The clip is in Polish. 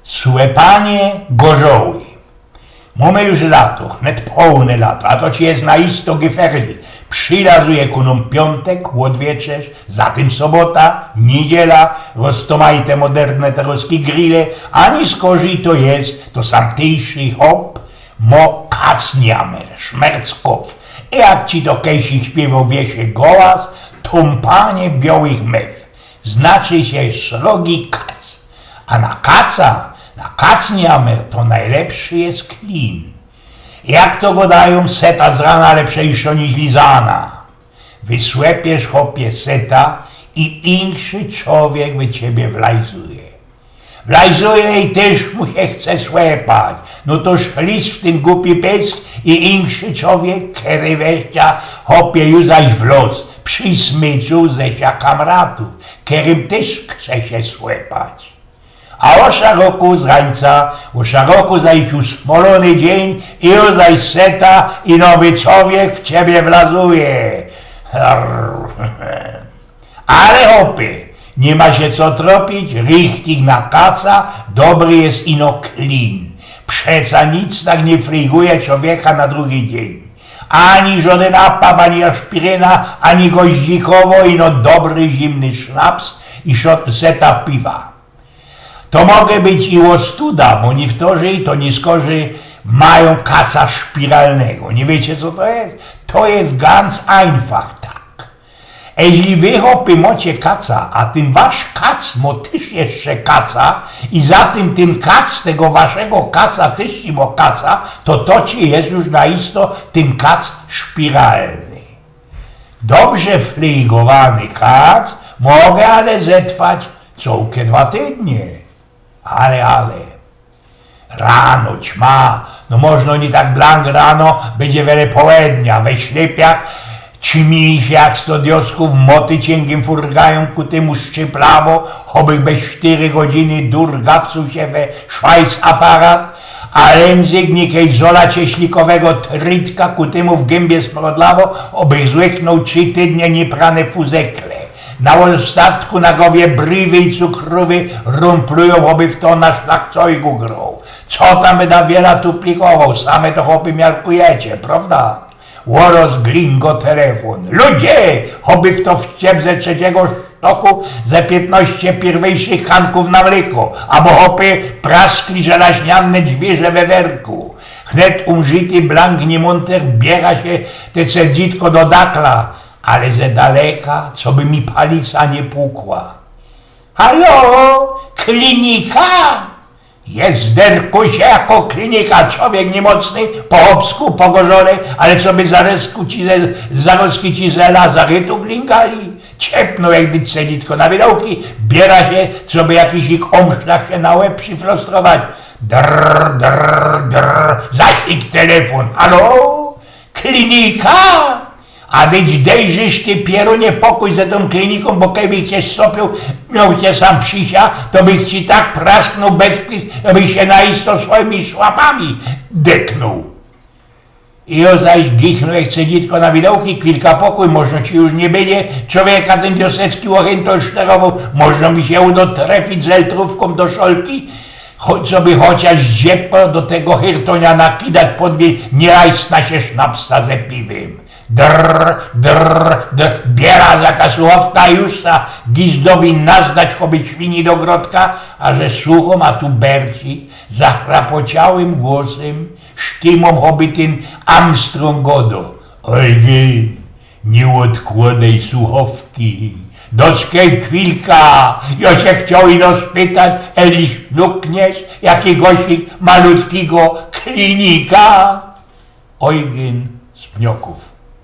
Słepanie gorzoły. Mamy już lato, wnet pełne lato, a to ci jest na isto geferli. Przylazuje ku nam piątek, łodwieczesz, zatem sobota, niedziela, roztomajte moderne teroskie grille, ani skorzy to jest, to samtejszy hop, mo kacniamer, szmerckopf. I jak ci to kejsi śpiewał wiesie gołas, tumpanie białych mew. Znaczy się szrogi kac. A na kacniamer to najlepszy jest klin. Jak to go dają seta z rana lepszejszo niż lizana. Wysłepiesz chopie seta i inszy człowiek wy ciebie wlajzuje. Wlajzuje i też mu się chce słepać. No to szlis w tym głupi pysk i inszy człowiek, który weźcia chopie już zaś w los. Przy smyczu zesia kamratów, którym też chce się słepać. A o szeroku z rańca, o szeroku zaś usmolony dzień i już zaś seta i nowy człowiek w ciebie wlazuje. Ale hopy, nie ma się co tropić, richtig na kaca, dobry jest ino klin. Przeca nic tak nie friguje człowieka na drugi dzień. Ani żaden apap, ani aspiryna, ani goździkowo, ino dobry zimny sznaps i seta piwa. To mogę być i ostuda, bo niektórzy to nieskorzy mają kaca szpiralnego. Nie wiecie co to jest? To jest ganz einfach tak. Jeśli wy hopy macie kaca, a ten wasz kac ma też jeszcze kaca i za tym ten kac tego waszego kaca też ci ma kaca, to ci jest już naisto ten kac szpiralny. Dobrze fligowany kac mogę ale zetrwać całkiem 2 tygodnie. Ale. Rano, ćma, no można nie tak blank rano, będzie wiele południa, we ślepiach, ćmi się jak 100 diosków, moty cienkiem furgają ku temu szczyplawo, choby bez 4 godziny durgawcu się we szwajc aparat, a język niekiej zola cieślikowego trytka ku temu w gębie smrodlawo, oby złyknął 3 tygodnie nieprane fuzekle. Na ostatku na głowie brywy i cukrowy rumplują, oby w to na szlakcojgu grą. Co tam będę wiele tu plikował, same to chłopy miarkujecie, prawda? Łoros gringo telefon. Ludzie, oby w to wściep ze 3 sztoku ze 15 pierwszych kanków na mleko, albo hopy praskli żelaźniane dźwierze we werku. Wnet umżyty blank niemonter biera się te cedzitko do dakla, ale ze daleka, co by mi palica nie pukła. Halo, klinika? Jest derkusie jako klinika, człowiek niemocny, po obsku, po gorzole, ale co by zaroski ci ze lazaretu glingali? Ciepną jak gdy celitko na widołki, biera się, co by jakiś ich omszlach się na łeb przyfrostrować. Drr, zasik telefon. Halo, klinika? A być dejrzysz ty pierunie pokój za tą kliniką, bo kiedy cię stopił, miał cię sam przysia, to bych ci tak prasknął bezpis, abyś się naisto swoimi szłapami deknął. I o zaś gichnął jak cedzitko na widołki, kilka pokój, można ci już nie będzie, człowieka ten wiosecki łocheń to szterował, można mi się uda trafić z eltrówką do szolki, co by chociaż dziepko do tego hirtonia nakidać podwój, nie rajsna się sznapsa ze piwem. Drr, biera za kasłowka już sa gizdowi nazdać choby świni do grodka, a że suchą, a tu bercik, zachrapociałym głosem, sztymą choby ten Armstrongodo. Ojej, nie odkładaj słuchawki. Doczekaj chwilka, ja się chciał ino spytać, eliś lukniesz jakiegoś malutkiego klinika? Eugen z Pnioków.